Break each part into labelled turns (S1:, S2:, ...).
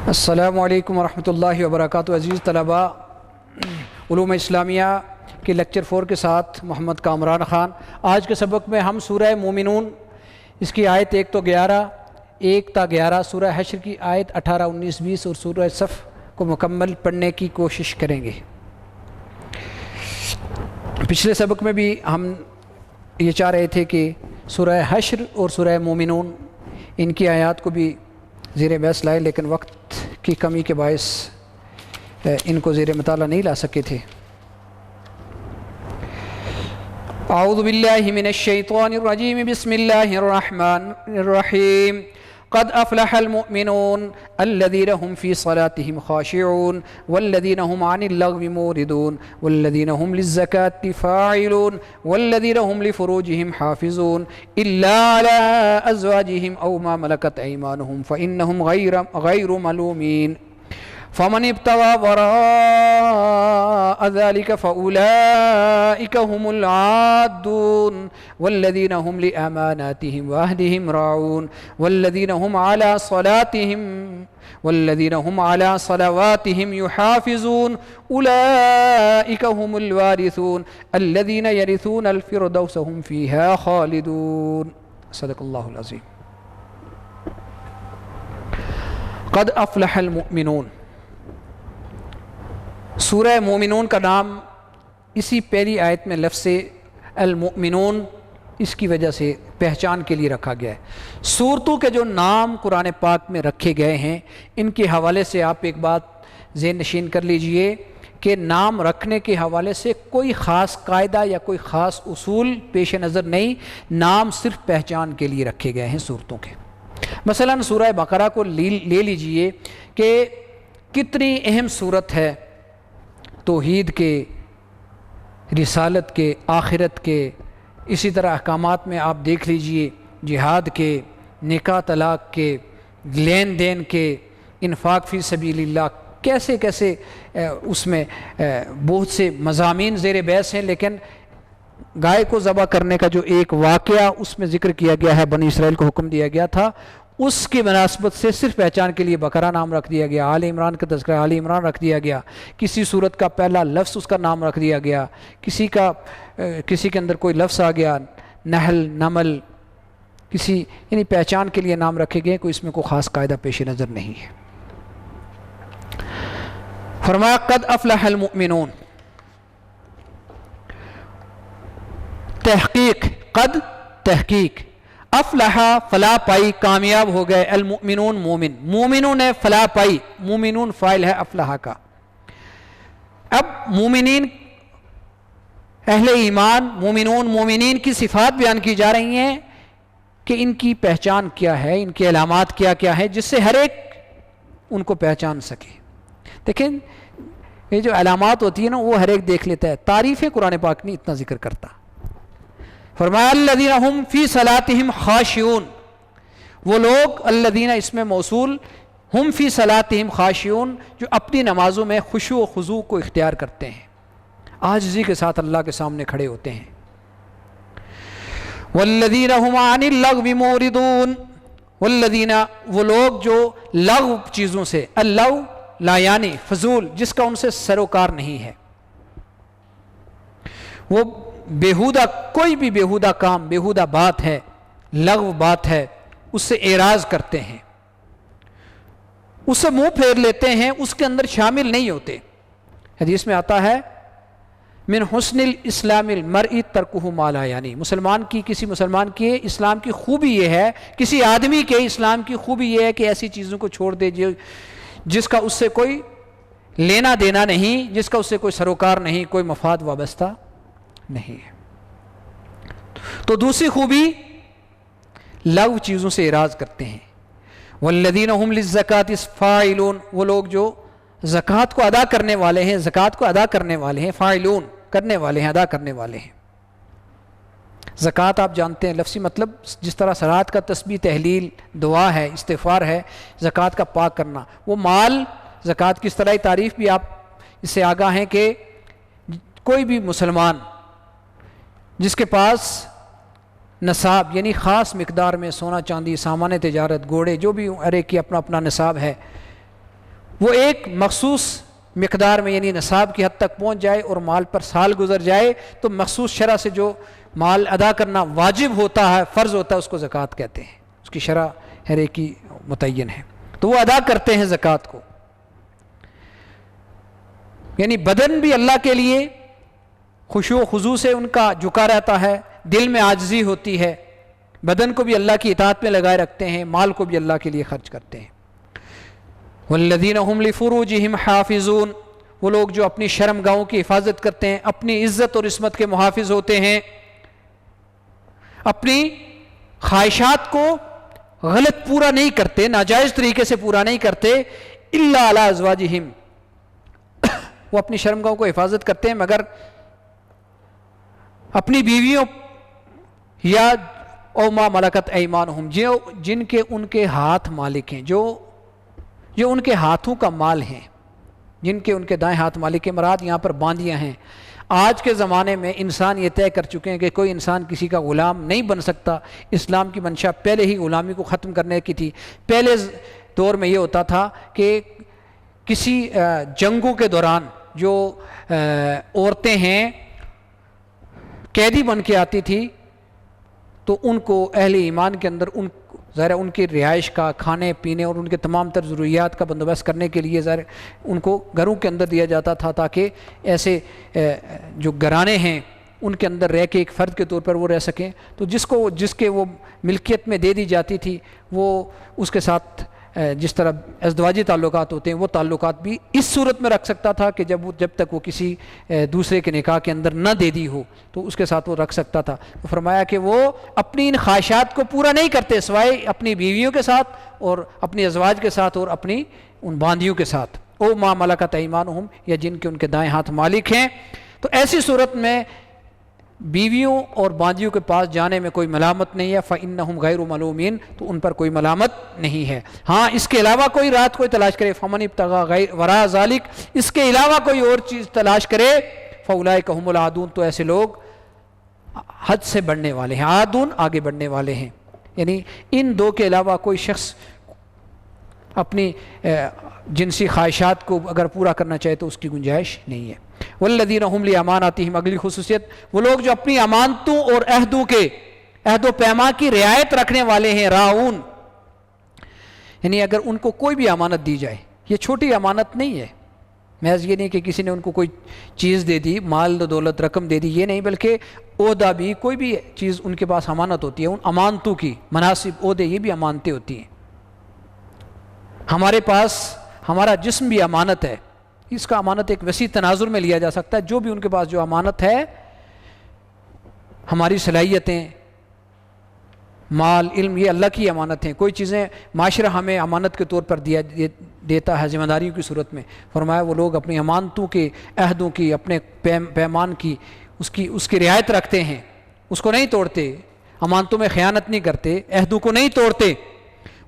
S1: السلام علیکم ورحمۃ اللہ وبرکاتہ۔ عزیز طلباء، علوم اسلامیہ کے لیکچر 4 کے ساتھ محمد کامران خان۔ آج کے سبق میں ہم سورہ مومنون، اس کی آیت 1 تا 11، سورہ حشر کی آیت 18، 19، 20 اور سورہ صف کو مکمل پڑھنے کی کوشش کریں گے۔ پچھلے سبق میں بھی ہم یہ چاہ رہے تھے کہ سورہ حشر اور سورہ مومنون ان کی آیات کو بھی زیر بحث لائے، لیکن وقت کی کمی کے باعث ان کو زیر مطالعہ نہیں لا سکے تھے۔ اعوذ باللہ من الشیطان الرجیم، بسم اللہ الرحمن الرحیم۔ قد افلح المؤمنون الذین هم فی صلاتهم خاشعون والذین هم عن اللغو معرضون والذین هم للزکاة فاعلون والذین هم لفروجهم حافظون الا على ازواجهم او ما ملکت ایمانهم فانهم غیر ملومین فمن ابتغى وراء ذلك فأولئك هم العادون والذين هم لأماناتهم وعهدهم راعون والذين هم على صلواتهم يحافظون أولئك هم الوارثون الذين يرثون الفردوس هم فيها خالدون۔ صدق الله العظيم۔ قد افلح المؤمنون، سورہ مومنون کا نام اسی پہلی آیت میں لفظ المؤمنون اس کی وجہ سے پہچان کے لیے رکھا گیا ہے۔ سورتوں کے جو نام قرآن پاک میں رکھے گئے ہیں، ان کے حوالے سے آپ ایک بات ذہن نشین کر لیجئے کہ نام رکھنے کے حوالے سے کوئی خاص قاعدہ یا کوئی خاص اصول پیش نظر نہیں، نام صرف پہچان کے لیے رکھے گئے ہیں سورتوں کے۔ مثلا سورہ بقرہ کو لے لیجئے کہ کتنی اہم صورت ہے، توحید کے، رسالت کے، آخرت کے، اسی طرح احکامات میں آپ دیکھ لیجئے جہاد کے، نکاح طلاق کے، لین دین کے، انفاق فی سبیل اللہ، کیسے کیسے اس میں بہت سے مضامین زیر بحث ہیں، لیکن گائے کو ذبح کرنے کا جو ایک واقعہ اس میں ذکر کیا گیا ہے، بنی اسرائیل کو حکم دیا گیا تھا، اس کی مناسبت سے صرف پہچان کے لیے بقرہ نام رکھ دیا گیا، آل عمران کا تذکرہ آل عمران رکھ دیا گیا، کسی صورت کا پہلا لفظ اس کا نام رکھ دیا گیا، کسی کے اندر کوئی لفظ آ گیا، نحل، نمل، یعنی پہچان کے لیے نام رکھے گئے، کوئی اس میں کوئی خاص قاعدہ پیش نظر نہیں ہے۔ فرمایا قد افلح المؤمنون، تحقیق، قد تحقیق، افلح فلاح پائی، کامیاب ہو گئے، المؤمنون مومنون نے فلاح پائی، مومنون فاعل ہے افلح کا۔ اب مومنین، اہل ایمان، مومنون، مومنین کی صفات بیان کی جا رہی ہیں کہ ان کی پہچان کیا ہے، ان کی علامات کیا کیا ہے، جس سے ہر ایک ان کو پہچان سکے۔ دیکھیں یہ جو علامات ہوتی ہیں نا، وہ ہر ایک دیکھ لیتا ہے، تعریفیں قرآن پاک نہیں اتنا ذکر کرتا۔ فرمایا الذین هم فی صلاتهم خاشعون، وہ لوگ، الذین اس میں موصول، ہم فی صلاتهم خاشعون، جو اپنی نمازوں میں خشوع و خضوع کو اختیار کرتے ہیں، عاجزی کے ساتھ اللہ کے سامنے کھڑے ہوتے ہیں۔ والذین هم عن اللغو معرضون، والذین وہ لوگ جو لغو چیزوں سے، اللغو لا یعنی فضول، جس کا ان سے سروکار نہیں ہے، وہ بیہودہ، کوئی بھی بیہودہ کام، بیہودہ بات ہے، لغو بات ہے، اس سے اعراض کرتے ہیں، اس سے منہ پھیر لیتے ہیں، اس کے اندر شامل نہیں ہوتے۔ حدیث میں آتا ہے من حسن الاسلام المرء ترکہ ما لا یعنی، کسی مسلمان کی اسلام کی خوبی یہ ہے، کسی آدمی کے اسلام کی خوبی یہ ہے کہ ایسی چیزوں کو چھوڑ دے جس کا اس سے کوئی لینا دینا نہیں، جس کا اس سے کوئی سروکار نہیں، کوئی مفاد وابستہ نہیں ہے۔ تو دوسری خوبی، لغو چیزوں سے اعراض کرتے ہیں۔ والذین هم للزکاة فاعلون، وہ لوگ جو زکوٰۃ کو ادا کرنے والے ہیں، زکوٰۃ کو ادا کرنے والے ہیں، فاعلون کرنے والے ہیں، ادا کرنے والے ہیں۔ زکوٰۃ آپ جانتے ہیں لفظی مطلب، جس طرح صلوات کا تسبیح، تحلیل، دعا ہے، استغفار ہے، زکوٰۃ کا پاک کرنا، وہ مال، زکوٰۃ کی اصطلاحی تعریف بھی آپ اس سے آگاہ ہیں کہ کوئی بھی مسلمان جس کے پاس نصاب یعنی خاص مقدار میں سونا چاندی، سامان تجارت، گھوڑے، جو بھی ہر ایک کی اپنا اپنا نصاب ہے، وہ ایک مخصوص مقدار میں یعنی نصاب کی حد تک پہنچ جائے اور مال پر سال گزر جائے تو مخصوص شرح سے جو مال ادا کرنا واجب ہوتا ہے، فرض ہوتا ہے، اس کو زکوٰۃ کہتے ہیں، اس کی شرح ہر ایک کی متعین ہے، تو وہ ادا کرتے ہیں زکوٰۃ کو۔ یعنی بدن بھی اللہ کے لیے خشوع و خضوع سے ان کا جھکا رہتا ہے، دل میں عاجزی ہوتی ہے، بدن کو بھی اللہ کی اطاعت میں لگائے رکھتے ہیں، مال کو بھی اللہ کے لیے خرچ کرتے ہیں۔ والذین هم لفروجہم حافظون، وہ لوگ جو اپنی شرم گاہوں کی حفاظت کرتے ہیں، اپنی عزت اور عصمت کے محافظ ہوتے ہیں، اپنی خواہشات کو غلط پورا نہیں کرتے، ناجائز طریقے سے پورا نہیں کرتے، الا علی ازواجہم، وہ اپنی شرم گاہوں کو حفاظت کرتے ہیں مگر اپنی بیویوں یا او ما ملکت ایمانہم، جن کے ان کے ہاتھ مالک ہیں، جو ان کے ہاتھوں کا مال ہیں، جن کے ان کے دائیں ہاتھ مالک ہیں، مراد یہاں پر باندیاں ہیں۔ آج کے زمانے میں انسان یہ طے کر چکے ہیں کہ کوئی انسان کسی کا غلام نہیں بن سکتا۔ اسلام کی منشا پہلے ہی غلامی کو ختم کرنے کی تھی۔ پہلے دور میں یہ ہوتا تھا کہ کسی جنگوں کے دوران جو عورتیں ہیں قیدی بن کے آتی تھی تو ان کو اہل ایمان کے اندر ظاہر ان کی رہائش کا، کھانے پینے اور ان کے تمام تر ضروریات کا بندوبست کرنے کے لیے ظاہر ان کو گھروں کے اندر دیا جاتا تھا تاکہ ایسے جو گھرانے ہیں ان کے اندر رہ کے ایک فرد کے طور پر وہ رہ سکیں۔ تو جس کے وہ ملکیت میں دے دی جاتی تھی وہ اس کے ساتھ جس طرح ازدواجی تعلقات ہوتے ہیں وہ تعلقات بھی اس صورت میں رکھ سکتا تھا کہ جب تک وہ کسی دوسرے کے نکاح کے اندر نہ دے دی ہو تو اس کے ساتھ وہ رکھ سکتا تھا۔ تو فرمایا کہ وہ اپنی ان خواہشات کو پورا نہیں کرتے سوائے اپنی بیویوں کے ساتھ اور اپنی ازواج کے ساتھ اور اپنی ان باندیوں کے ساتھ، او ما ملکت ایمانہم، یا جن کے ان کے دائیں ہاتھ مالک ہیں۔ تو ایسی صورت میں بیویوں اور باندیوں کے پاس جانے میں کوئی ملامت نہیں ہے، فَإِنَّهُمْ غَيْرُ مَلُومِينَ، تو ان پر کوئی ملامت نہیں ہے۔ ہاں اس کے علاوہ کوئی رات کوئی تلاش کرے، فَمَنِ ابْتَغَىٰ وَرَاءَ ذَلِكَ، اس کے علاوہ کوئی اور چیز تلاش کرے، فَأُولَٰئِكَ هُمُ الْعَادُونَ، تو ایسے لوگ حد سے بڑھنے والے ہیں، عادون آگے بڑھنے والے ہیں۔ یعنی ان دو کے علاوہ کوئی شخص اپنی جنسی خواہشات کو اگر پورا کرنا چاہے تو اس کی گنجائش نہیں ہے۔ والذین هم لاماناتہم، اگلی خصوصیت وہ لوگ جو اپنی امانتوں اور عہد و پیما کی رعایت رکھنے والے ہیں، راعون، یعنی اگر ان کو کوئی بھی امانت دی جائے، یہ چھوٹی امانت نہیں ہے، محض یہ نہیں کہ کسی نے ان کو کوئی چیز دے دی، مال و دولت رقم دے دی، یہ نہیں، بلکہ عہدہ بھی، کوئی بھی چیز ان کے پاس امانت ہوتی ہے، ان امانتوں کی، مناسب عہدے یہ بھی امانتیں ہوتی ہیں۔ ہمارے پاس ہمارا جسم بھی امانت ہے، اس کا امانت ایک وسیع تناظر میں لیا جا سکتا ہے، جو بھی ان کے پاس جو امانت ہے، ہماری صلاحیتیں، مال، علم، یہ اللہ کی امانت ہیں۔ کوئی چیزیں معاشرہ ہمیں امانت کے طور پر دیتا ہے ذمہ داریوں کی صورت میں، فرمایا وہ لوگ اپنی امانتوں کے، عہدوں کی، اپنے پیمان کی، اس کی رعایت رکھتے ہیں، اس کو نہیں توڑتے، امانتوں میں خیانت نہیں کرتے، عہدوں کو نہیں توڑتے۔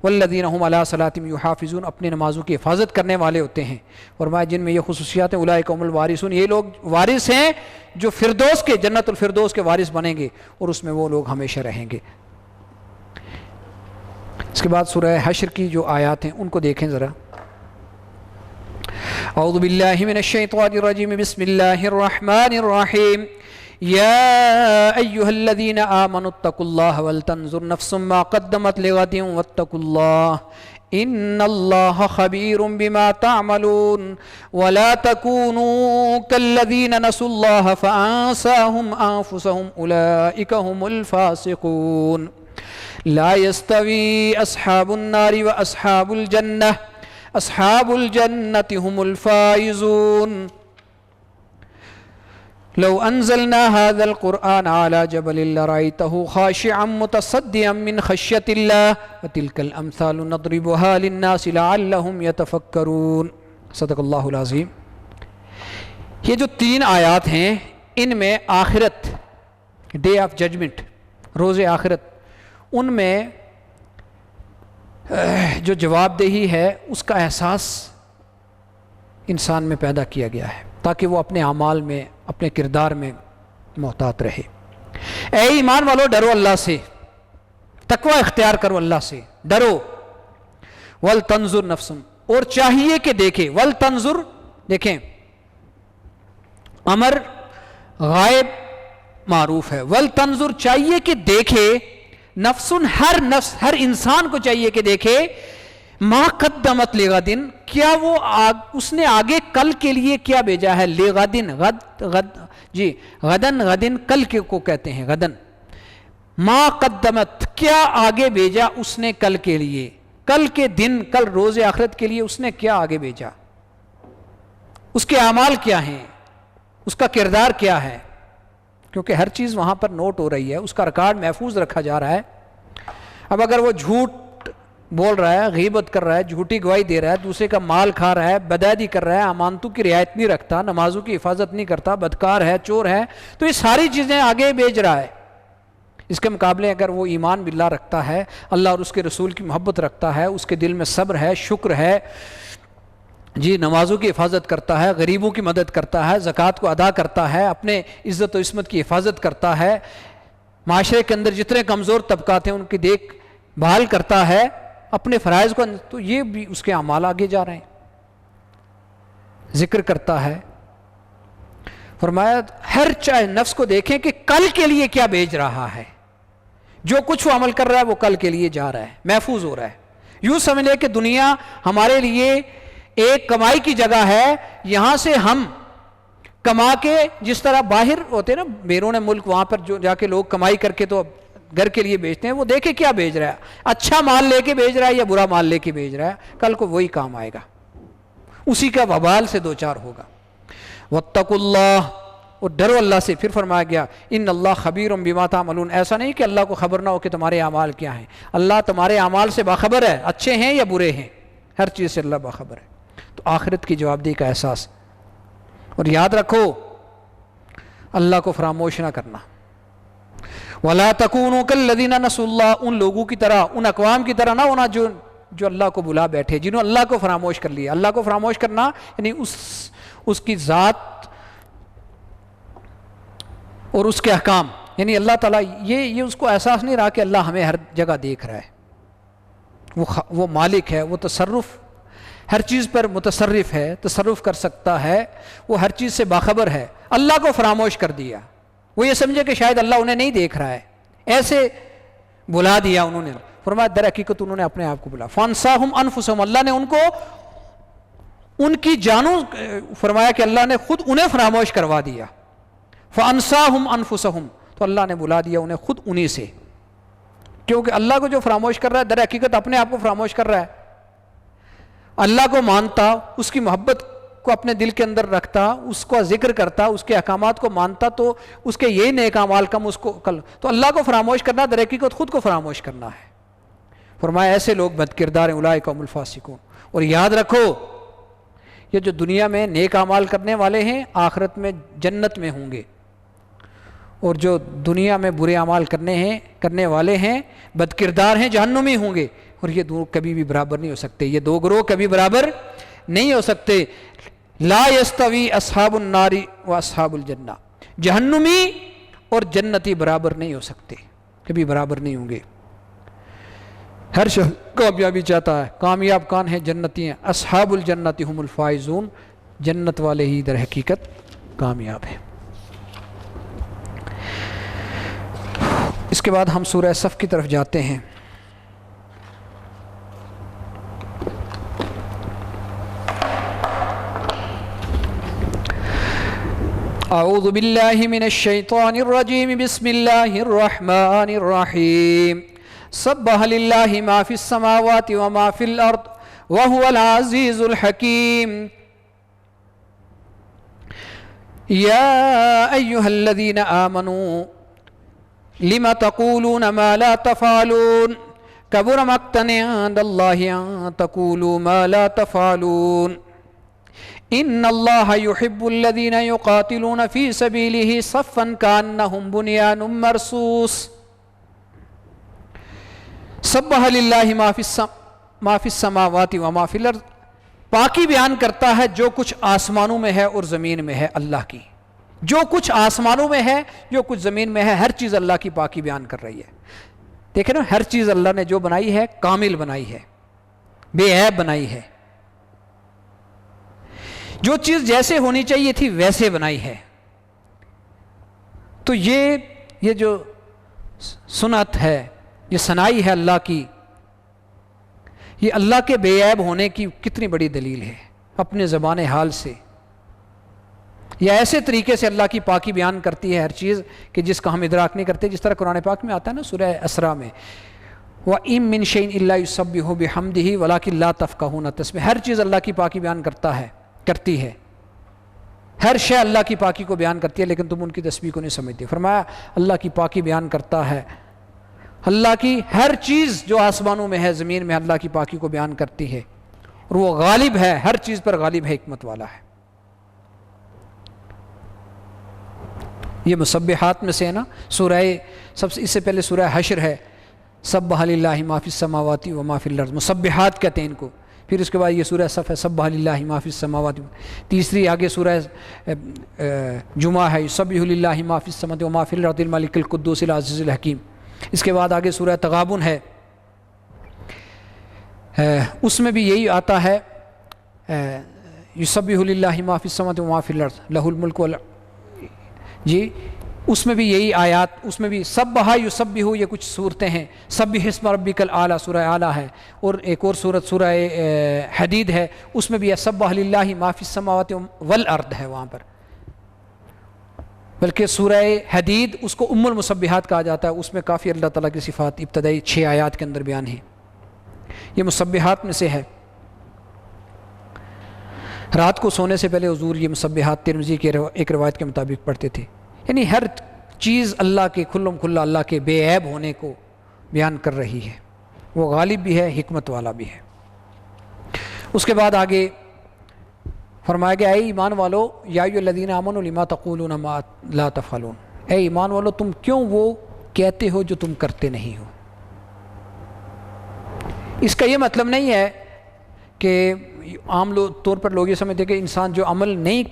S1: والذین هم علی صلاتہم یحافظون، اپنی نمازوں کی حفاظت کرنے والے ہوتے ہیں۔ فرمایا جن میں یہ خصوصیات ہیں، اولئک هم الوارثون، یہ لوگ وارث ہیں جو فردوس کے، جنت الفردوس کے وارث بنیں گے اور اس میں وہ لوگ ہمیشہ رہیں گے۔ اس کے بعد سورہ حشر کی جو آیات ہیں ان کو دیکھیں ذرا۔ اعوذ باللہ من الشیطان الرجیم، بسم اللہ الرحمن الرحیم۔ یا ایہا الذین آمنوا اتقوا اللہ ولتنظر نفس ما قدمت لغد واتقوا اللہ ان اللہ خبیر بما تعملون ولا تکونوا کالذین نسوا اللہ فانساہم انفسہم اولئک هم الفاسقون۔ لا يستوی اصحاب النار واصحاب الجنہ، اصحاب الجنة هم الفائزون۔ لو انزلنا هذا القرآن على جبل لرأيته خاشعا متصدعا من خشية الله وتلك الأمثال نضربها للناس لعلهم يتفكرون۔ صدق اللہ العظیم۔ یہ جو تین آیات ہیں ان میں آخرت، ڈے آف ججمنٹ، روز آخرت، ان میں جو جواب دہی ہے اس کا احساس انسان میں پیدا کیا گیا ہے تاکہ وہ اپنے اعمال میں، اپنے کردار میں محتاط رہے۔ اے ایمان والو، ڈرو اللہ سے، تقوی اختیار کرو، اللہ سے ڈرو۔ وَلْتَنْظُرْ نَفْسٌ، اور چاہیے کہ دیکھے، ول تنظر، دیکھیں امر غائب معروف ہے، ول تنظر چاہیے کہ دیکھے، نفس، ہر نفس، ہر انسان کو چاہیے کہ دیکھے، ما قدمت لغدن، کیا وہ اس نے آگے کل کے لیے کیا بھیجا ہے، لغدن، غدن، غدن کل کے کو کہتے ہیں، غدن، ما قدمت کیا آگے بھیجا اس نے کل کے لیے، کل کے دن، کل روز آخرت کے لیے اس نے کیا آگے بھیجا، اس کے اعمال کیا ہیں، اس کا کردار کیا ہے، کیونکہ ہر چیز وہاں پر نوٹ ہو رہی ہے، اس کا ریکارڈ محفوظ رکھا جا رہا ہے۔ اب اگر وہ جھوٹ بول رہا ہے، غیبت کر رہا ہے، جھوٹی گواہی دے رہا ہے، دوسرے کا مال کھا رہا ہے، بدعہدی کر رہا ہے، امانتوں کی رعایت نہیں رکھتا، نمازوں کی حفاظت نہیں کرتا، بدکار ہے، چور ہے، تو یہ ساری چیزیں آگے بھیج رہا ہے۔ اس کے مقابلے اگر وہ ایمان باللہ رکھتا ہے، اللہ اور اس کے رسول کی محبت رکھتا ہے، اس کے دل میں صبر ہے، شکر ہے، نمازوں کی حفاظت کرتا ہے، غریبوں کی مدد کرتا ہے، زکوٰۃ کو ادا کرتا ہے، اپنے عزت و عصمت کی حفاظت کرتا ہے، معاشرے کے اندر جتنے کمزور طبقات ہیں ان کی دیکھ بھال کرتا ہے، اپنے فرائض کو، تو یہ بھی اس کے اعمال آگے جا رہے ہیں، ذکر کرتا ہے۔ فرمایا ہر چاہے نفس کو دیکھیں کہ کل کے لیے کیا بھیج رہا ہے، جو کچھ وہ عمل کر رہا ہے وہ کل کے لیے جا رہا ہے، محفوظ ہو رہا ہے۔ یوں سمجھ لے کہ دنیا ہمارے لیے ایک کمائی کی جگہ ہے، یہاں سے ہم کما کے، جس طرح باہر ہوتے ہیں نا بیرون ملک، وہاں پر جو جا کے لوگ کمائی کر کے تو گھر کے لیے بیچتے ہیں، وہ دیکھے کیا بھیج رہا ہے، اچھا مال لے کے بھیج رہا ہے یا برا مال لے کے بھیج رہا ہے، کل کو وہی کام آئے گا، اسی کا وبال سے دوچار ہوگا۔ واتقوا اللہ، اور ڈرو اللہ سے۔ پھر فرمایا گیا ان اللہ خبیر بما تعملون، ایسا نہیں کہ اللہ کو خبر نہ ہو کہ تمہارے اعمال کیا ہیں، اللہ تمہارے اعمال سے باخبر ہے، اچھے ہیں یا برے ہیں، ہر چیز سے اللہ باخبر ہے۔ تو آخرت کی جوابدہی کا احساس، اور یاد رکھو اللہ کو فراموش نہ کرنا۔ وَلَا تَكُونُوا كَالَّذِينَ نَسُوا اللَّهَ، ان لوگوں کی طرح، ان اقوام کی طرح نہ ہونا جو اللہ کو بلا بیٹھے، جنہوں اللہ کو فراموش کر لیا۔ اللہ کو فراموش کرنا یعنی اس کی ذات اور اس کے احکام، یعنی اللہ تعالیٰ یہ اس کو احساس نہیں رہا کہ اللہ ہمیں ہر جگہ دیکھ رہا ہے، وہ مالک ہے، وہ تصرف ہر چیز پر متصرف ہے، تصرف کر سکتا ہے، وہ ہر چیز سے باخبر ہے۔ اللہ کو فراموش کر دیا، وہ یہ سمجھے کہ شاید اللہ انہیں نہیں دیکھ رہا ہے، ایسے بلا دیا انہوں نے۔ فرمایا در حقیقت انہوں نے اپنے آپ کو بلا، فانساہم انفسہم، اللہ نے ان کو ان کی جانوں، فرمایا کہ اللہ نے خود انہیں فراموش کروا دیا۔ فانساہم انفسہم، تو اللہ نے بلا دیا انہیں خود انہی سے، کیونکہ اللہ کو جو فراموش کر رہا ہے در حقیقت اپنے آپ کو فراموش کر رہا ہے۔ اللہ کو مانتا، اس کی محبت کو اپنے دل کے اندر رکھتا، اس کو ذکر کرتا، اس کے احکامات کو مانتا، تو اس کے یہی نیک اعمال کم اس کو کل، تو اللہ کو فراموش کرنا در حقیقت خود کو فراموش کرنا ہے۔ فرمایا ایسے لوگ بد کردار ہیں، اولئک هم الفاسقون۔ اور یاد رکھو یہ جو دنیا میں نیک اعمال کرنے والے ہیں آخرت میں جنت میں ہوں گے، اور جو دنیا میں برے اعمال کرنے والے ہیں، بد کردار ہیں، جہنمی ہوں گے۔ اور یہ دو کبھی بھی برابر نہیں ہو سکتے، یہ دو گروہ کبھی برابر نہیں ہو سکتے۔ لا یستوی اصحاب النار و اصحاب الجنہ، جہنمی اور جنتی برابر نہیں ہو سکتے، کبھی برابر نہیں ہوں گے۔ ہر شخص کامیابی چاہتا ہے، کامیاب کون ہے؟ جنتی ہیں۔ اصحاب الجنت هم الفائزون، جنت والے ہی در حقیقت کامیاب ہیں۔ اس کے بعد ہم سورہ صف کی طرف جاتے ہیں۔ اعوذ باللہ من الشیطان الرجیم، بسم اللہ الرحمن الرحیم۔ سبح للہ ما فی السماوات وما فی الارض وہو العزیز الحکیم۔ یا ایہا الذین آمنوا لم تقولون ما لا تفعلون کبر مقتا عند اللہ ان تقولوا ما لا تفعلون ان اللہ یحب الذین یقاتلون فی سبیلہ صفا کانہم بنیان مرصوص۔ سبح للہ ما فی السماوات وما فی الارض، پاکی بیان کرتا ہے جو کچھ آسمانوں میں ہے اور زمین میں ہے اللہ کی، جو کچھ آسمانوں میں ہے، جو کچھ زمین میں ہے، ہر چیز اللہ کی پاکی بیان کر رہی ہے۔ دیکھیں نا، ہر چیز اللہ نے جو بنائی ہے کامل بنائی ہے، بے عیب بنائی ہے، جو چیز جیسے ہونی چاہیے تھی ویسے بنائی ہے۔ تو یہ جو سنت ہے، یہ صنائی ہے اللہ کی، یہ اللہ کے بے عیب ہونے کی کتنی بڑی دلیل ہے اپنے زبان حال سے۔ یا ایسے طریقے سے اللہ کی پاکی بیان کرتی ہے ہر چیز کہ جس کا ہم ادراک نہیں کرتے، جس طرح قرآن پاک میں آتا ہے نا سورہ اسراء میں، وَإِن مِّن شَيْءٍ إِلَّا يُسَبِّحُ بِحَمْدِهِ وَلَٰكِن لَّا تَفْقَهُونَ تَسْبِيحَهُ، ہر چیز اللہ کی پاکی بیان کرتی ہے، ہر شے اللہ کی پاکی کو بیان کرتی ہے، لیکن تم ان کی تسبیح کو نہیں سمجھتے۔ فرمایا اللہ کی پاکی بیان کرتا ہے، اللہ کی ہر چیز جو آسمانوں میں ہے زمین میں اللہ کی پاکی کو بیان کرتی ہے، اور وہ غالب ہے، ہر چیز پر غالب ہے، حکمت والا ہے۔ یہ مسبحات میں سے ہے نا، سورہ سب سے اس سے پہلے سورہ حشر ہے، سبح للہ ما فی السماوات و ما فی الارض، مسبحات کہتے ہیں ان کو۔ پھر اس کے بعد یہ سورہ صف ہے، سبح للہ ما فی السماوات، تیسری آگے سورہ جمعہ ہے، یسبح للہ ما فی السماوات و ما فی الارض الملک القدوس العزیز الحکیم۔ اس کے بعد آگے سورہ تغابن ہے، اس میں بھی یہی آتا ہے، یسبح للہ ما فی السماوات و ما فی الارض لہ الملک جی، اس میں بھی یہی آیات، اس میں بھی سبح یسبح، یہ کچھ صورتیں ہیں، سبح اسم ربک الاعلی، سورہ اعلیٰ ہے، اور ایک اور سورت سورہ حدید ہے، اس میں بھی سبح للہ ما فی السماوات والارض ہے وہاں پر، بلکہ سورہ حدید اس کو ام المسبحات کہا جاتا ہے، اس میں کافی اللہ تعالیٰ کی صفات ابتدائی 6 آیات کے اندر بیان ہیں۔ یہ مسبحات میں سے ہے۔ رات کو سونے سے پہلے حضور یہ مسبحات ترمذی کی ایک روایت کے مطابق پڑھتے تھے، یعنی ہر چیز اللہ کے کھلم کھلا اللہ کے بے عیب ہونے کو بیان کر رہی ہے، وہ غالب بھی ہے، حکمت والا بھی ہے۔ اس کے بعد آگے فرمایا گیا، اے ایمان والو، یا ایھا الذین آمنوا لما تقولون ما لا تفعلون، اے ایمان والو تم کیوں وہ کہتے ہو جو تم کرتے نہیں ہو۔ اس کا یہ مطلب نہیں ہے کہ عام طور پر لوگ یہ سمجھتے کہ انسان جو عمل نہیں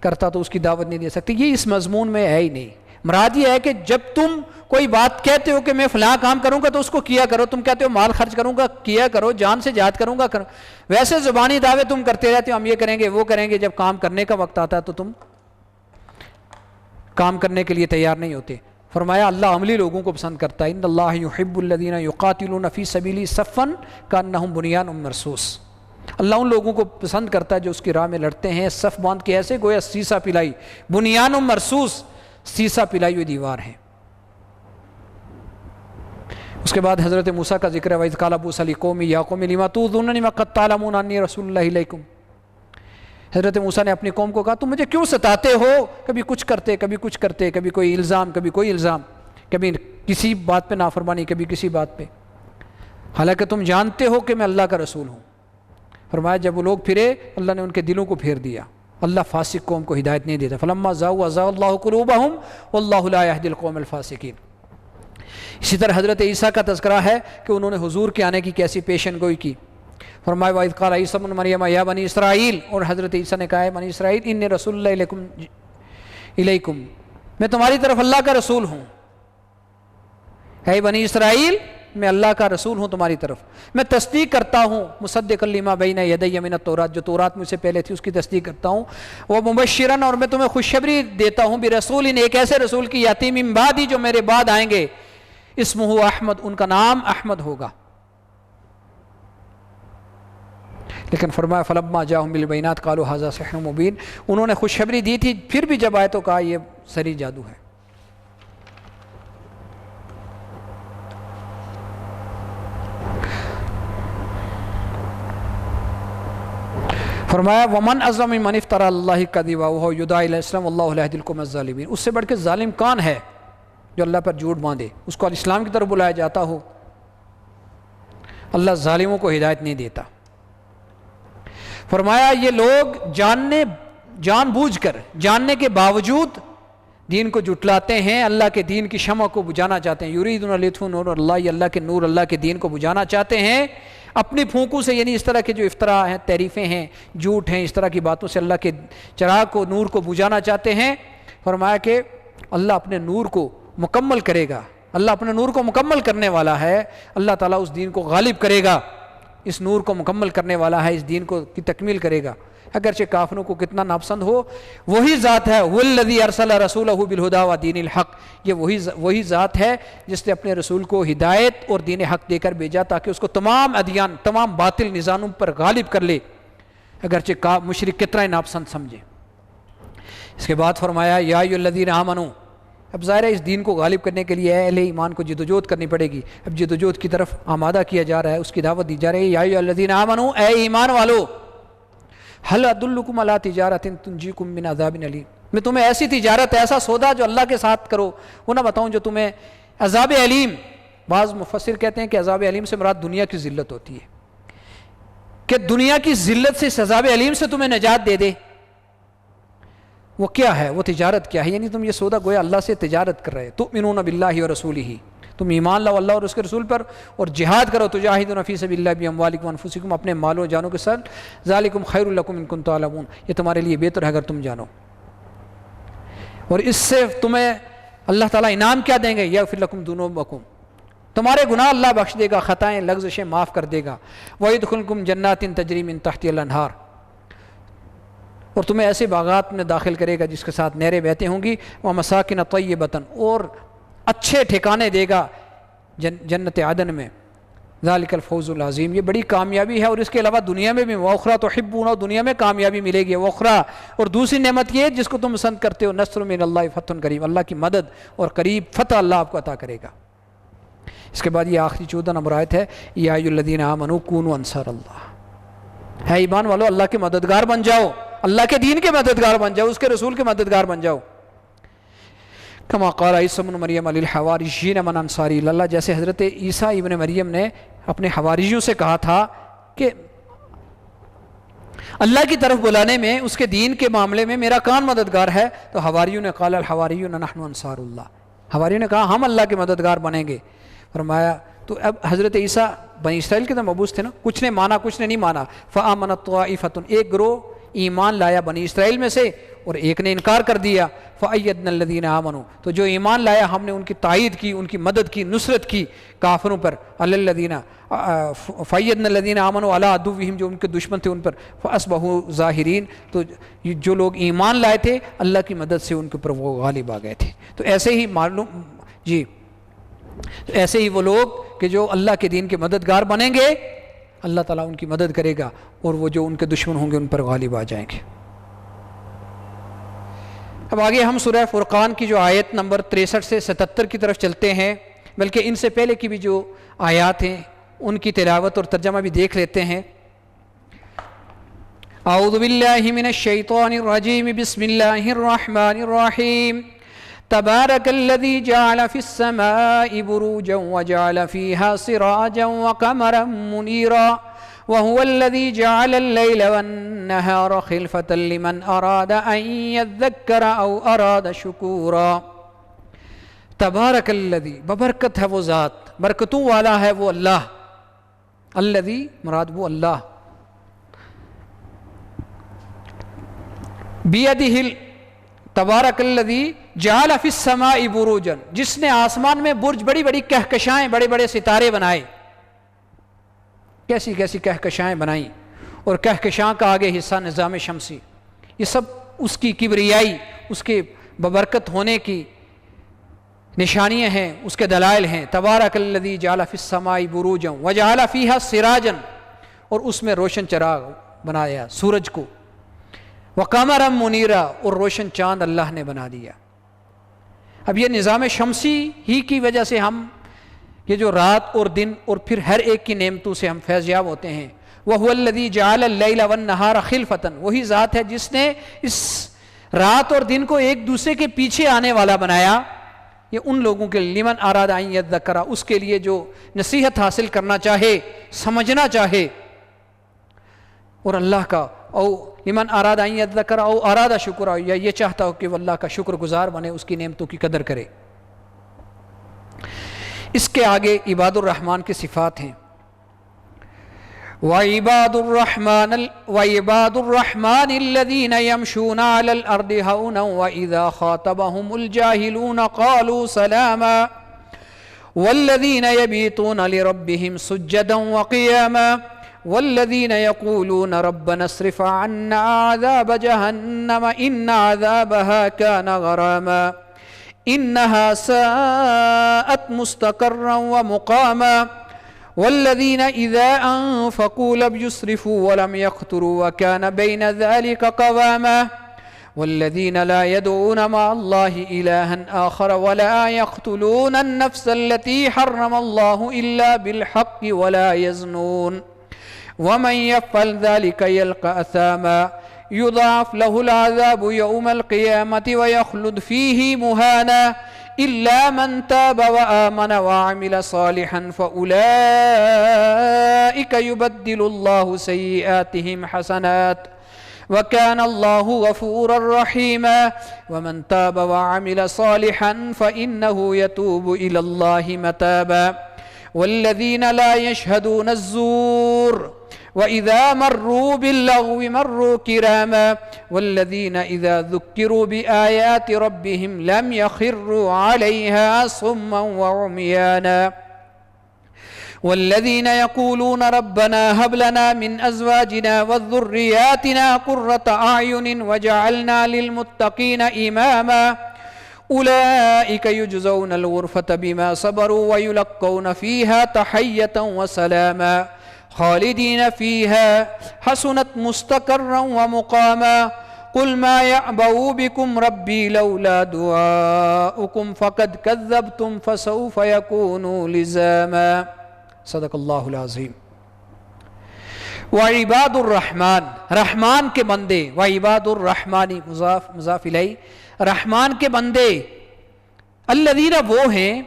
S1: کرتا تو اس کی دعوت نہیں دے سکتے، یہ اس مضمون میں ہے ہی نہیں۔ مراد یہ ہے کہ جب تم کوئی بات کہتے ہو کہ میں فلاں کام کروں گا تو اس کو کیا کرو، تم کہتے ہو مال خرچ کروں گا، کیا کرو، جان سے جہاد کروں گا، کرو۔ ویسے زبانی دعوے تم کرتے رہتے ہو، ہم یہ کریں گے وہ کریں گے، جب کام کرنے کا وقت آتا ہے تو تم کام کرنے کے لیے تیار نہیں ہوتے۔ فرمایا اللہ عملی لوگوں کو پسند کرتا ہے، ان اللہ یحب الذین یقاتلون فی سبیلہ صفا کانہم بنیان مرصوص، اللہ ان لوگوں کو پسند کرتا ہے جو اس کی راہ میں لڑتے ہیں صف باندھ کے، ایسے گویا سیسا پلائی، بنیان مرصوص، سیسا پلائی ہوئی دیوار ہے۔ اس کے بعد حضرت موسیٰ کا ذکر ہے، وَإِذْ قَالَ مُوسَىٰ لِقَوْمِهِ يَا قَوْمِ لِمَ تُؤْذُونَنِي وَقَدْ تَعْلَمُونَ أَنِّي رَسُولُ اللَّهِ إِلَيْكُمْ، حضرت موسیٰ نے اپنی قوم کو کہا تم مجھے کیوں ستاتے ہو، کبھی کچھ کرتے کبھی کچھ کرتے، کبھی کوئی الزام کبھی کوئی الزام، کبھی کسی بات پہ نافرمانی کبھی کسی بات پہ، حالانکہ تم جانتے ہو کہ میں اللہ کا رسول ہوں۔ فرمایا جب وہ لوگ پھرے اللہ نے ان کے دلوں کو پھیر دیا، اللہ فاسق قوم کو ہدایت نہیں دیتا، فلما زاغوا ازاغ اللہ قلوبہم واللہ لا یہدی القوم الفاسقین۔ اسی طرح حضرت عیسیٰ کا تذکرہ ہے کہ انہوں نے حضور کے آنے کی کیسی پیشن گوئی کی۔ فرمایا وَإِذْ قَالَ عِیسیٰ ابْنُ مَرْیَمَ یا بنی اسرائیل، اور حضرت عیسیٰ نے کہا ہے بنی اسرائیل انی رسول اللہ الیکم، میں تمہاری طرف اللہ کا رسول ہوں، اے بنی اسرائیل میں اللہ کا رسول ہوں تمہاری طرف، میں تصدیق کرتا ہوں مصدقا لما بین یدی من التوراۃ، جو تورات مجھ سے پہلے تھی اس کی تصدیق کرتا ہوں، ومبشرا، اور میں تمہیں خوشخبری دیتا ہوں برسول، ایک ایسے رسول کی یاتی من بعدی جو میرے بعد آئیں گے، اسمہ احمد، ان کا نام احمد ہوگا۔ لیکن فرمایا فلما جاءہم بالبینات قالوا ھذا سحر مبین، انہوں نے خوشخبری دی تھی، پھر بھی جب آئے تو کہا یہ سری جادو ہے۔ فرمایا ومن اظلم ممن افترى علی اللہ کذبا وهو یدعی الی الاسلام واللہ لا یہدی القوم الظالمین، اس سے بڑھ کے ظالم کون ہے جو اللہ پر جھوٹ باندھے، اس کو اسلام کی طرف بلایا جاتا ہو، اللہ ظالموں کو ہدایت نہیں دیتا۔ فرمایا یہ لوگ جان بوجھ کر، جاننے کے باوجود دین کو جھٹلاتے ہیں، اللہ کے دین کی شمع کو بجھانا چاہتے ہیں، یریدون لیطفئوا نور اللہ، یہ اللہ کے نور، اللہ کے دین کو بجھانا چاہتے ہیں اپنی پھونکوں سے، یعنی اس طرح کے جو افتراء ہیں، تعریفیں ہیں، جھوٹ ہیں، اس طرح کی باتوں سے اللہ کے چراغ کو، نور کو بجھانا چاہتے ہیں۔ فرمایا کہ اللہ اپنے نور کو مکمل کرے گا، اللہ اپنے نور کو مکمل کرنے والا ہے، اللہ تعالیٰ اس دین کو غالب کرے گا، اس نور کو مکمل کرنے والا ہے، اس دین کو کی تکمیل کرے گا، اگرچہ کافروں کو کتنا ناپسند ہو، وہی ذات ہے والذی ارسل رسولہ بالہدی ودین الحق، یہ وہی ذات ہے جس نے اپنے رسول کو ہدایت اور دین حق دے کر بھیجا تاکہ اس کو تمام ادیان، تمام باطل نظاموں پر غالب کر لے، اگرچہ مشرک کتنا ہی ناپسند سمجھے۔ اس کے بعد فرمایا یا ایھا الذین آمنوا، اب ظاہر ہے اس دین کو غالب کرنے کے لیے اہل ایمان کو جدوجہد کرنی پڑے گی، اب جدوجہد کی طرف آمادہ کیا جا رہا ہے، اس کی دعوت دی جا رہی ہے۔ یا ایھا الذین آمنوا، اے ایمان والو، هل ادلکم علی تجارۃ تنجیکم من عذاب علیم، میں تمہیں ایسی تجارت، ایسا سودا جو اللہ کے ساتھ کرو وہ نہ بتاؤں جو تمہیں عذاب علیم، بعض مفسر کہتے ہیں کہ عذاب علیم سے مراد دنیا کی ذلت ہوتی ہے، کہ دنیا کی ذلت سے اس عذاب علیم سے تمہیں نجات دے دے۔ وہ کیا ہے، وہ تجارت کیا ہے؟ یعنی تم یہ سودا گویا اللہ سے تجارت کر رہے، تؤمنون باللہ ورسولہ، تم ایمان لاؤ اللہ اور اس کے رسول پر اور جہاد کرو، تجاہدون فی سبیل اللہ باموالکم وانفسکم، اپنے مالوں جانوں کے ساتھ، ذالکم خیر لکم ان کنتم تعلمون، یہ تمہارے لیے بہتر ہے اگر تم جانو۔ اور اس سے تمہیں اللہ تعالیٰ انعام کیا دیں گے؟ یغفر لکم ذنوبکم، تمہارے گناہ اللہ بخش دے گا، خطائیں لغزشیں معاف کر دے گا، وَيَدْخُلْكُمْ جَنَّاتٍ تَجْرِي مِن تَحْتِهَا الْأَنْهَارُ، اور تمہیں ایسے باغات میں داخل کرے گا جس کے ساتھ نہریں بہتی ہوں گی، وَمَسَاكِنَ طَيِّبَةً، اور اچھے ٹھکانے دے گا جنت عدن میں، ذَلِكَ الْفَوْزُ الْعَظِيمُ، یہ بڑی کامیابی ہے، اور اس کے علاوہ دنیا میں بھی، وَأُخْرَىٰ تُحِبُّونَ، دنیا میں کامیابی ملے گی، وَأُخْرَىٰ، اور دوسری نعمت یہ جس کو تم پسند کرتے ہو، نصر من اللہ فتح قریب، اللہ کی مدد اور قریب فتح اللہ آپ کو عطا کرے گا۔ اس کے بعد یہ آخری 14 نمبر آیت ہے، یا ایھا الذین آمنوا کونوا انصار اللہ، ہے ایمان والو اللہ کے مددگار بن جاؤ، اللہ کے دین کے مددگار بن جاؤ، اس کے رسول کے مددگار بن جاؤ۔ کما قال عیسی ابن مریم للحواریین من انصاری الی اللہ، جیسے حضرت عیسیٰ ابن مریم نے اپنے حواریوں سے کہا تھا کہ اللہ کی طرف بلانے میں، اس کے دین کے معاملے میں میرا کون مددگار ہے؟ تو حواریوں نے قال الحواریون نحن انصار اللہ، حواریوں نے کہا ہم اللہ کے مددگار بنیں گے۔ فرمایا تو اب حضرت عیسیٰ بنی اسرائیل کے تو مبعوث تھے نا، کچھ نے مانا کچھ نے نہیں مانا، فآمنت طائفۃ، ایک گروہ ایمان لایا بنی اسرائیل میں سے اور ایک نے انکار کر دیا، فأیدنا الذین آمنوا، تو جو ایمان لایا ہم نے ان کی تائید کی، ان کی مدد کی، نصرت کی کافروں پر، الذین فأیدنا الذین آمنوا علی عدوہم، جو ان کے دشمن تھے ان پر، فاصبحوا ظاہرین، تو جو لوگ ایمان لائے تھے اللہ کی مدد سے ان کے اوپر وہ غالب آ گئے تھے۔ تو ایسے ہی معلوم جی، ایسے ہی وہ لوگ کہ جو اللہ کے دین کے مددگار بنیں گے اللہ تعالیٰ ان کی مدد کرے گا، اور وہ جو ان کے دشمن ہوں گے ان پر غالب آ جائیں گے۔ اب آگے ہم سورہ فرقان کی جو آیت نمبر 63 سے 77 کی طرف چلتے ہیں، بلکہ ان سے پہلے کی بھی جو آیات ہیں ان کی تلاوت اور ترجمہ بھی دیکھ لیتے ہیں۔ اعوذ باللہ من الشیطان الرجیم، بسم اللہ الرحمن الرحیم، تبارک الذی جعل فی السماء بروجا وجعل فیہا سراجا وقمرا منیرا وهو الذي جعل الليل والنهار خلفة لمن أراد أن يذكر أو أراد شكورا۔ تبارک الذی، ببرکت ہے وہ ذات، برکتوں والا ہے وہ اللہ، الذی مراد وہ اللہ، بیدہ، تبارک الذی جعل فی السماء بروجا، جس نے آسمان میں برج، بڑی بڑی کہکشائیں، بڑے بڑے ستارے بنائے، کیسی کیسی کہکشائیں بنائیں، اور کہکشاں کا آگے حصہ نظام شمسی، یہ سب اس کی کبریائی، اس کے ببرکت ہونے کی نشانیاں ہیں، اس کے دلائل ہیں۔ تبارک الذی جعل فی السماء بروجا وجعل فیہا سراجا، اور اس میں روشن چراغ بنایا سورج کو، وقمرا منیرا، اور روشن چاند اللہ نے بنا دیا۔ اب یہ نظام شمسی ہی کی وجہ سے ہم یہ جو رات اور دن اور پھر ہر ایک کی نعمتوں سے ہم فیض یاب ہوتے ہیں۔ وَهُوَ الَّذِي جَعَلَ اللَّيْلَ وَالنَّهَارَ خِلْفَةً، وہی ذات ہے جس نے اس رات اور دن کو ایک دوسرے کے پیچھے آنے والا بنایا، یہ ان لوگوں کے لمن اراد ان یذکر، اس کے لیے جو نصیحت حاصل کرنا چاہے، سمجھنا چاہے، اور اللہ کا او لمن اراد ان یذکر او اراد شکر، یا یہ چاہتا ہو کہ وہ اللہ کا شکر گزار بنے، اس کی نعمتوں کی قدر کرے۔ اس کے آگے عباد الرحمن کی صفات ہیں۔ وَعِبَادُ الرَّحْمَنِ الَّذِينَ يَمْشُونَ عَلَى الْأَرْضِ هَوْنًا وَإِذَا خَاطَبَهُمُ الْجَاهِلُونَ قَالُوا سَلَامًا وَالَّذِينَ يَبِيتُونَ لِرَبِّهِمْ سُجَّدًا وَقِيَامًا والذین یقولون ربنا اصرف عنا عذاب جہنم ان عذابها كان غراما انها ساءت مستقرا ومقاما والذین اذا انفقوا لم يسرفوا ولم يقتروا وكان بين ذلك قواما والذین لا يدعون مع الله إلها آخر ولا يقتلون النفس التي حرم الله إلا بالحق ولا يزنون ومن يفعل ذلك يلقى أثاما يضاعف له العذاب يوم القيامة ويخلد فيه مهانا إلا من تاب وآمن وعمل صالحا فأولئك يبدل الله سيئاتهم حسنات وكان الله غفورا رحيما ومن تاب وعمل صالحا فإنه يتوب إلى الله متابا والذين لا يشهدون الزور وإذا مروا باللغو مروا كراما والذين إذا ذكروا بآيات ربهم لم يخروا عليها صما وعميانا والذين يقولون ربنا هب لنا من أزواجنا وذرياتنا قرة أعين وجعلنا للمتقين إماما أولئك يجزون الغرفة بما صبروا ويلقون فيها تحية وسلاما خالدين فيها حسنت مستقرا ومقاما قل ما يعبأ بكم ربي لولا دعاؤكم فقد كذبتم فسوف يكون لزاما صدق اللہ العظیم. وعباد الرحمن، رحمان کے بندے، وعباد الرحمانی مضاف مضاف الیہ، رحمان کے بندے، الذین وہ ہیں،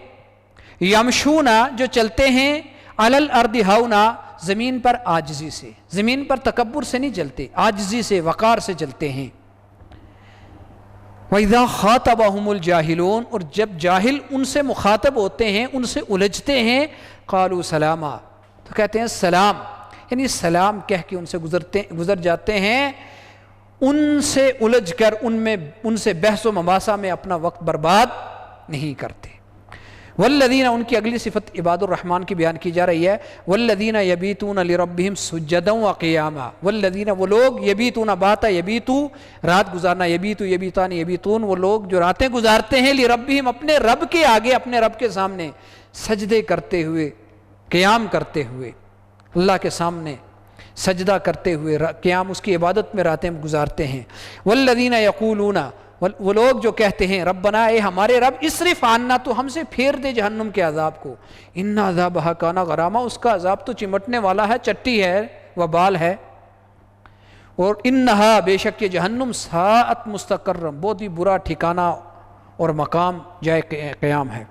S1: یمشون جو چلتے ہیں، علی الارض ہونا زمین پر عاجزی سے، زمین پر تکبر سے نہیں چلتے، عاجزی سے، وقار سے چلتے ہیں. وَإِذَا خَاطَبَهُمُ الْجَاهِلُونَ، اور جب جاہل ان سے مخاطب ہوتے ہیں، ان سے الجھتے ہیں، قالوا سلاما، تو کہتے ہیں سلام، یعنی سلام کہہ کے ان سے گزر جاتے ہیں، ان سے الجھ کر ان سے بحث و مباحثہ میں اپنا وقت برباد نہیں کرتے. والذین، ان کی اگلی صفت عباد الرحمن کی بیان کی جا رہی ہے، والذین یبیتون لربہم سجدا وقیاما، والذین وہ لوگ، یبیتون باتا یبیتو رات گزارنا، یبیتو یبیتان یبیتون وہ لوگ جو راتیں گزارتے ہیں، لربہم اپنے رب کے آگے، اپنے رب کے سامنے سجدے کرتے ہوئے، قیام کرتے ہوئے، اللہ کے سامنے سجدہ کرتے ہوئے، قیام اس کی عبادت میں راتیں گزارتے ہیں. والذین یقولون، وہ لوگ جو کہتے ہیں ربنا، اے ہمارے رب، اسرف عنا، تو ہم سے پھیر دے جہنم کے عذاب کو، ان عذابها کان غراما، اس کا عذاب تو چمٹنے والا ہے، چٹی ہے، وبال ہے، اور انہا بے شک یہ جہنم ساعت مستقرم، بہت ہی برا ٹھکانہ اور مقام جائے قیام ہے.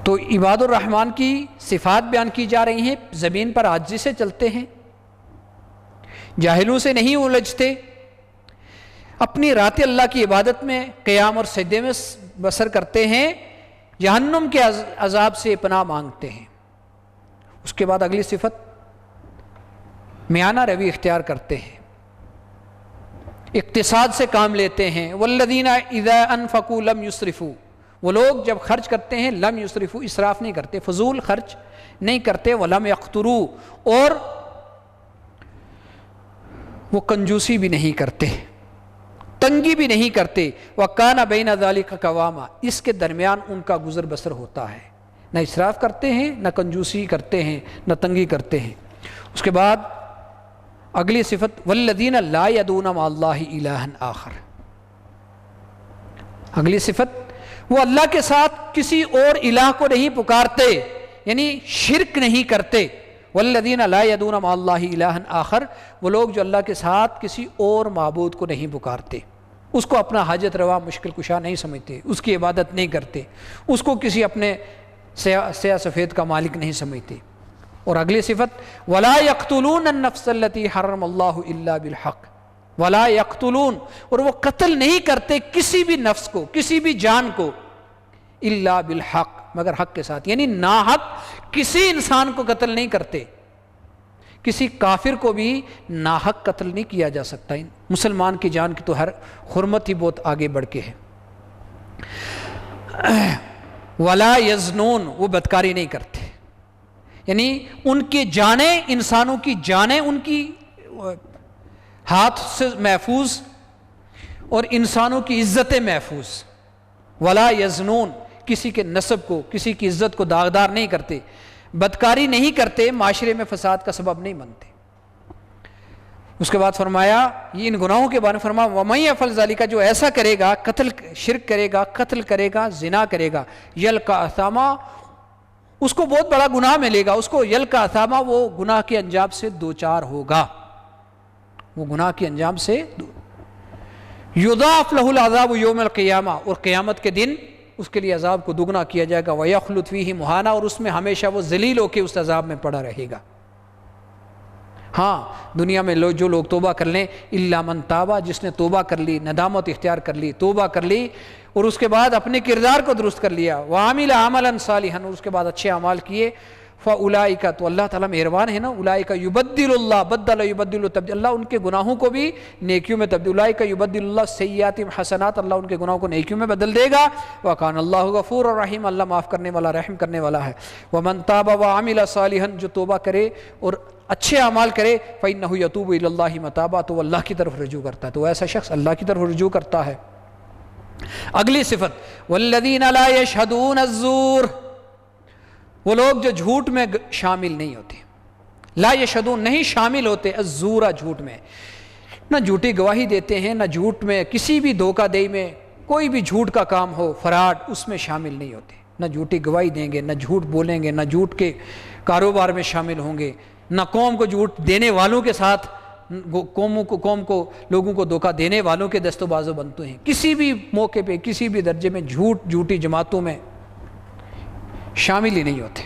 S1: تو عباد الرحمن کی صفات بیان کی جا رہی ہیں، زمین پر عاجزی سے چلتے ہیں، جاہلوں سے نہیں الجھتے، اپنی رات اللہ کی عبادت میں قیام اور سجدے میں بسر کرتے ہیں، جہنم کے عذاب سے پناہ مانگتے ہیں. اس کے بعد اگلی صفت، میانہ روی اختیار کرتے ہیں، اقتصاد سے کام لیتے ہیں. والذین اذا انفقوا لم یسرفوا، وہ لوگ جب خرچ کرتے ہیں، لم یسرفوا اسراف نہیں کرتے، فضول خرچ نہیں کرتے، ولم یقتروا اور وہ کنجوسی بھی نہیں کرتے، تنگی بھی نہیں کرتے. وَكَانَ بَيْنَ ذَلِكَ قَوَامًا، اس کے درمیان ان کا گزر بسر ہوتا ہے، نہ اسراف کرتے ہیں، نہ کنجوسی کرتے ہیں، نہ تنگی کرتے ہیں. اس کے بعد اگلی صفت، وَالَّذِينَ لَا يَدْعُونَ مَعَ اللَّهِ إِلَٰهًا آخَرَ، اگلی صفت، وہ اللہ کے ساتھ کسی اور الہ کو نہیں پکارتے، یعنی شرک نہیں کرتے. والذین لا یدعون مع اللہ الہا آخر، وہ لوگ جو اللہ کے ساتھ کسی اور معبود کو نہیں پکارتے، اس کو اپنا حاجت روا مشکل کشا نہیں سمجھتے، اس کی عبادت نہیں کرتے، اس کو کسی اپنے سیاہ سفید کا مالک نہیں سمجھتے. اور اگلی صفت، ولا یقتلون النفس التي حرم اللہ الا بالحق، ولا یقتلون، اور وہ قتل نہیں کرتے کسی بھی نفس کو، کسی بھی جان کو، الا بالحق، مگر حق کے ساتھ، یعنی ناحق کسی انسان کو قتل نہیں کرتے، کسی کافر کو بھی ناحق قتل نہیں کیا جا سکتا. مسلمان کی جان کی تو ہر حرمت ہی بہت آگے بڑھ کے ہے. ولا یزنون، وہ بدکاری نہیں کرتے، یعنی ان کی جانیں، انسانوں کی جانیں ان کی ہاتھ سے محفوظ اور انسانوں کی عزتیں محفوظ. ولا یزنون، کسی کے نسب کو، کسی کی عزت کو داغدار نہیں کرتے، بدکاری نہیں کرتے، معاشرے میں فساد کا سبب نہیں بنتے. اس کے بعد فرمایا یہ ان گناہوں کے بارے میں فرمایا وَمَن يَفْعَلْ ذَلِكَ، جو ایسا کرے گا، شرک کرے گا، قتل کرے گا، زنا کرے گا، یلقا اثاما، اس کو بہت بڑا گناہ ملے گا، اس کو یلقا اثاما، وہ گناہ کے انجام سے دوچار ہوگا، وہ گناہ کے انجام سے یضاعف لہ العذاب یوم القیامہ، اور قیامت کے دن اس کے لیے عذاب کو دگنا کیا جائے گا، وَيَخْلُدْ فِيهِ مُهَانًا، اور اس میں ہمیشہ وہ ذلیل ہو کے اس عذاب میں پڑا رہے گا. ہاں دنیا میں جو لوگ توبہ کر لیں، الا من تابا، جس نے توبہ کر لی، ندامت اختیار کر لی، توبہ کر لی، اور اس کے بعد اپنے کردار کو درست کر لیا، وعمل عملا صالحا، اور اس کے بعد اچھے اعمال کیے، فاولئک، تو اللہ تعالیٰ مہربان ہے نا، اولئک یبدل اللہ، بدل یبدل تبدیل، اللہ ان کے گناہوں کو بھی نیکیوں میں تبدیل، اولئک یبدل اللہ سیئات حسنات، اللہ ان کے گناہوں کو نیکیوں میں بدل دے گا، وکان اللہ غفور الرحیم، اللہ معاف کرنے والا رحم کرنے والا ہے. ومن تاب وعمل صالحا، جو توبہ کرے اور اچھے اعمال کرے، فإنہ یتوب الی اللہ متابا، تو وہ اللہ کی طرف رجوع کرتا ہے، تو ایسا شخص اللہ کی طرف رجوع کرتا ہے. اگلی صفت والذین لا یشہدون الزور، وہ لوگ جو جھوٹ میں شامل نہیں ہوتے، لا یشہدون، نہیں شامل ہوتے، الزورا، جھوٹ میں، نہ جھوٹی گواہی دیتے ہیں، نہ جھوٹ میں کسی بھی دھوکہ دہی میں، کوئی بھی جھوٹ کا کام ہو، فراڈ، اس میں شامل نہیں ہوتے، نہ جھوٹی گواہی دیں گے، نہ جھوٹ بولیں گے، نہ جھوٹ کے کاروبار میں شامل ہوں گے، نہ قوم کو جھوٹ دینے والوں کے ساتھ، قوم کو لوگوں کو دھوکہ دینے والوں کے دست و بازو بنتے ہیں، کسی بھی موقع پہ، کسی بھی درجے میں جھوٹی جماعتوں میں شامل ہی نہیں ہوتے.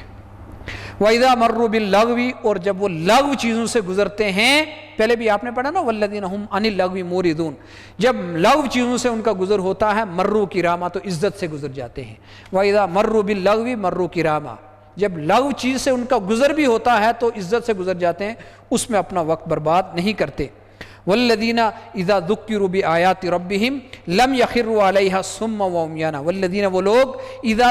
S1: وَإِذَا مَرُّوا بِاللَّغْوِ، اور جب وہ لغو چیزوں سے گزرتے ہیں، پہلے بھی آپ نے پڑھا نا وَالَّذِينَ هُمْ عَنِ اللَّغْوِ مُورِضُونَ، جب لغو چیزوں سے ان کا گزر ہوتا ہے، مرو کراما، تو عزت سے گزر جاتے ہیں. وَإِذَا مَرُّوا بِاللَّغْوِ مَرُّوا کراما، جب لغو چیز سے ان کا گزر بھی ہوتا ہے تو عزت سے گزر جاتے ہیں، اس میں اپنا وقت برباد نہیں کرتے. والذین اذا ذکروا بآیات ربہم لم یخروا علیہا صما وعمیانا، والذین، وہ لوگ اذا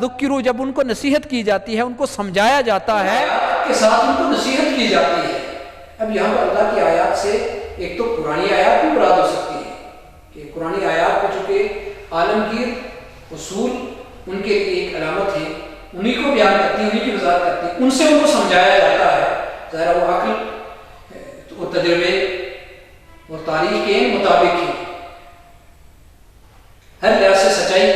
S1: ذکروا، جب ان کو نصیحت کی جاتی ہے، ان کو سمجھایا جاتا ہے، کے ساتھ ان کو نصیحت کی جاتی ہے. اب یہاں پر اللہ کی آیات سے ایک تو پرانی آیات بھی مراد ہو سکتی ہے کہ پرانی آیات کو چونکہ عالمگیر اصول ان کے لیے ایک علامت ہے، انہی کو بیان کرتی ہیں، انہی کی وضاحت کرتی ہیں، ان سے ان کو سمجھایا جاتا ہے. ظاہر وہ عقل اور تجربے اور تاریخ کے مطابق ہی ہر لحاظ سے سچائی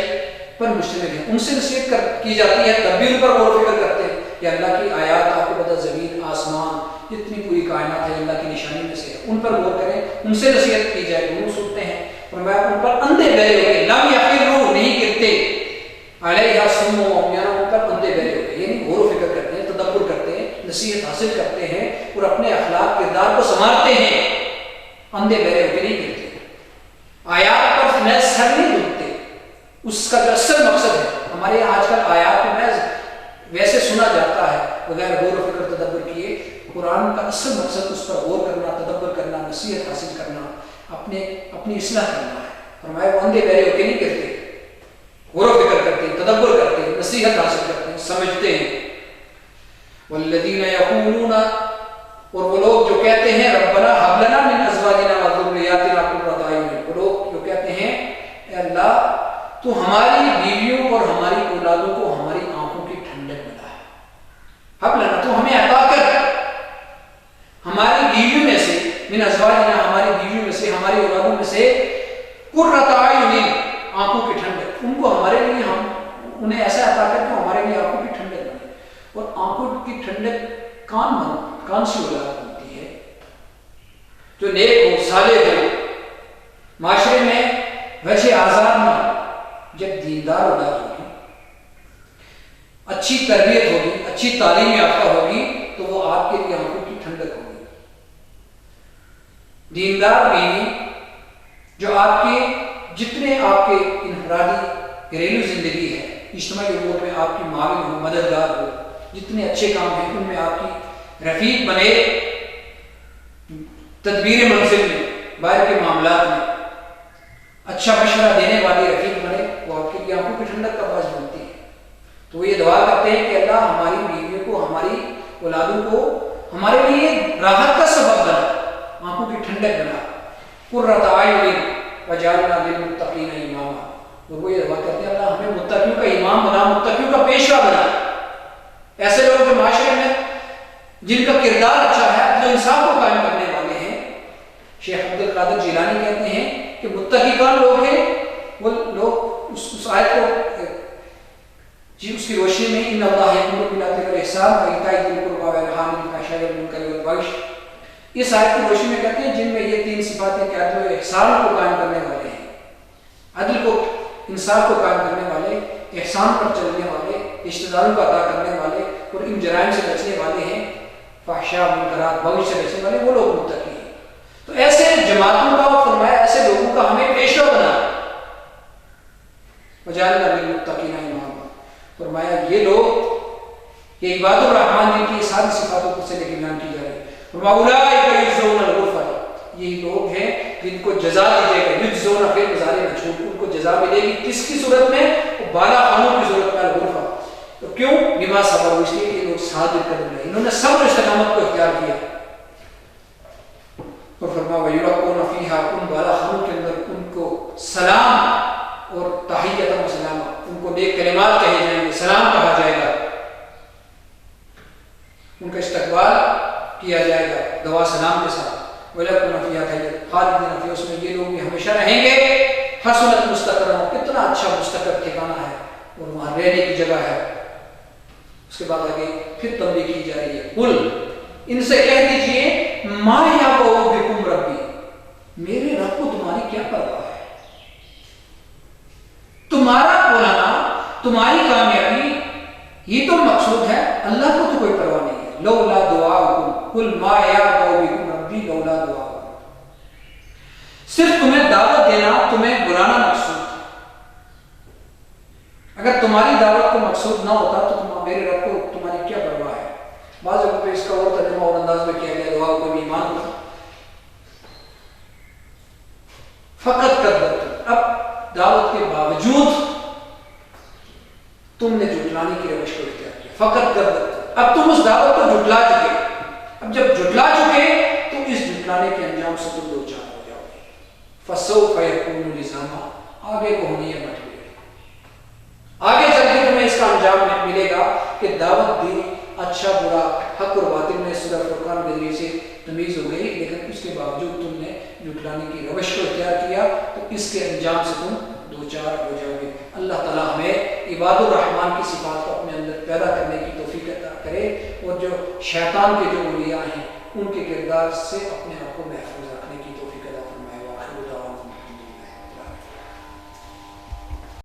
S1: پر مشتمل ہے، ان سے نصیحت کی جاتی ہے، تب بھی ان پر غور و فکر کرتے ہیں کہ اللہ کی آیات، آپ کو پتہ زمین آسمان جتنی پوری کائنات ہے اللہ کی نشانی میں سے، ان پر غور کریں، ان سے نصیحت کی جائے، وہ سنتے ہیں. فرمایا ان پر اندھے بہرے ہو گئے، لم یخروا، نہیں گرتے، علیہا صم و عمیان، ان پر اندھے بہرے ہو گئے، یعنی غور و فکر کرتے ہیں، تدبر کرتے ہیں، نصیحت حاصل کرتے ہیں اور اپنے اخلاق کردار کو سنوارتے ہیں، اندھے بہرے ہو کے نہیں گرتے، آیات پر میں سر نہیں دھنتے. اس کا جو اصل مقصد ہے، ہمارے یہاں آج کل آیات میں ویسے سنا جاتا ہے بغیر غور و فکر تدبر کیے. قرآن کا اصل مقصد اس پر غور کرنا، تدبر کرنا، نصیحت حاصل کرنا، اپنی اصلاح کرنا ہے. فرمایا وہ اندھے بہرے ہو کے نہیں کرتے، غور و فکر کرتے ہیں، تدبر کرتے ہیں، نصیحت حاصل کرتے ہیں، سمجھتے ہیں. والذین یقولون، اور وہ لوگ جو کہتے ہیں ربنا ھب لنا من ازواجنا وذریاتنا قرۃ اعین، وہ لوگ جو کہتے ہیں اے اللہ تو ہماری بیویوں اور ہماری اولادوں کو ہماری آنکھوں کی ٹھنڈک بنا ہے، ھب لنا، تو ہمیں عطا کر ہماری بیویوں میں سے، من ازواجنا، ہماری بیویوں میں سے، ہماری اولادوں میں سے، قرۃ اعین، آنکھوں کی ٹھنڈک، ان کو ہمارے لیے، ہم انہیں ایسا عطا کر کہ ہمارے لیے آنکھوں کی ٹھنڈک بنے. اور آنکھوں کی ٹھنڈک کون سی اولاد بنتی ہے؟ جو نیک ہو، صالح ہو، معاشرے میں وجہ آزار نہ ہو. جب دیندار اولاد ہوگی، اچھی تربیت ہوگی، اچھی تعلیم یافتہ ہوگی، تو وہ آپ کے لیے آنکھوں کی ٹھنڈک ہوگی. دیندار بیوی جو آپ کے جتنے آپ کے انفرادی گھریلو زندگی ہے، اجتماعی امور میں آپ کی معاون ہو، مددگار ہو، جتنے اچھے کام ہیں ان میں آپ کی رفیق بنے، تدبیر منزل میں، باہر کے معاملات میں اچھا مشورہ دینے والی رفیق بنے، وہ آپ کے لیے آنکھوں کی ٹھنڈک کا باعث بنتی ہے. تو وہ یہ دعا کرتے ہیں کہ اللہ ہماری بیویوں کو اولادوں کو ہمارے لیے راحت کا سبب بنا، آنکھوں کی ٹھنڈک بنا، قرۃ اعین وجعلنا للمتقین اماما، اور وہ یہ دعا کرتے ہیں اللہ ہمیں متقیوں کا امام بنا، متقیوں کا پیشوا بنا، ایسے لوگ جو معاشرے میں جن کا کردار اچھا ہے، جو انصاف کو قائم کرنے والے ہیں۔ شیخ عبد القادر جیلانی کہتے ہیں کہ متقی کون لوگ ہیں؟ وہ لوگ اس آیت کو اس کی روشنی میں ان اللہ یأمر بالعدل والإحسان وإیتاء ذی القربى وینہی عن الفحشاء والمنکر والبغی، اس آیت کی روشنی میں کہتے ہیں جن میں یہ تین صفات ہیں کہ عدل و احسان کو قائم کرنے والے ہیں، عدل کو انصاف کو قائم کرنے والے، احسان پر چلنے والے، رشتہ داروں کا ادا کرنے والے، اور ان جرائم سے بچنے والے ہیں، فحشاء منکرات بغی سے بچنے والے، وہ لوگ متقی ہیں۔ تو ایسے جماعتوں کا فرمایا ایسے لوگوں کا ہمیں پیشوا بنا، وجعلنا للمتقین اماما، فرمایا یہ لوگ، یہ عباد الرحمن جن کی ساری صفاتوں پر سے لیکن بیان کی جا رہی ہے، فرمایا اولئک یجزون الغرفۃ، یہی لوگ ہیں جن کو جزا دی جائے گی، یجزون پھر مضارع مجھول، ان کو جزا ملے گی کس کی صورت میں؟ بالا خانوں کی صورت میں، الغرفہ۔ تو کیوں؟ بما صبروا، اس لیے کہ یہ لوگ صابر قدم رہے، انہوں نے صبر و استقامت کو اختیار کیا۔ اور فرمایا وَيُلَقُّونَ فِيهَا، ان بالا خانوں کے اندر ان کو سلام اور تحیۃ و سلام، ان کو نیک کلمات کہے جائیں گے، سلام کہا جائے گا، ان کا استقبال کیا جائے گا دعا سلام کے ساتھ۔ وَيُلَقُّونَ فِيهَا تَحِيَّةً خَالِدِينَ فِيهَا، اس میں یہ لوگ بھی ہمیشہ رہیں گے، حسنت مستقرا، کتنا اچھا مستقر ٹھکانہ ہے اور وہاں رہنے کی جگہ ہے۔ اس کے بعد آگے پھر تنبیہ کی جا رہی ہے، قل، ان سے کہہ دیجئے، ما یعبأ بکم ربی، میرے رب کو تمہاری کیا پرواہ ہے؟ تمہارا بولانا، تمہاری کامیابی، یہ تو مقصود ہے، اللہ کو تو کوئی پرواہ نہیں ہے۔ لولا دعاؤکم، قل ما یعبأ بکم ربی لولا دعاؤکم، صرف تمہیں دعوت دینا، تمہیں بلانا مقصود ہے۔ اگر تمہاری دعوت کو مقصود نہ ہوتا تو میرے رب کو تمہاری کیا پرواہ ہے؟ بعض جگہوں پہ اس کا اور ترجمہ اور انداز میں کیا گیا، دعا کو بھی ایمان ہوتا فقط کذبتم، اب دعوت کے باوجود تم نے جھٹلانے کی روش کو اختیار کیا، فقط کذبتم، اب تم اس دعوت کو جھٹلا چکے، اب جب جھٹلا چکے تو اس جھٹلانے کے انجام سے تم دو چار ہو جاؤ گے، فسوف یکون لزاما، آگے کو ہونی ہے مٹی، آگے چل کے تمہیں اس کا انجام ملے گا کہ دعوت دی، اچھا برا، حق اور باطل میں سورہ فرقان کے ذریعے سے تمیز ہو گئی، لیکن اس کے باوجود تم نے جھٹلانے کی روش کو اختیار کیا تو اس کے انجام سے تم دو چار ہو جاؤ گے۔ اللہ تعالیٰ ہمیں عباد الرحمن کی صفات کو اپنے اندر پیدا کرنے کی توفیق عطا کرے، اور جو شیطان کے جو اولیاء ہیں ان کے کردار سے اپنے آپ کو محفوظ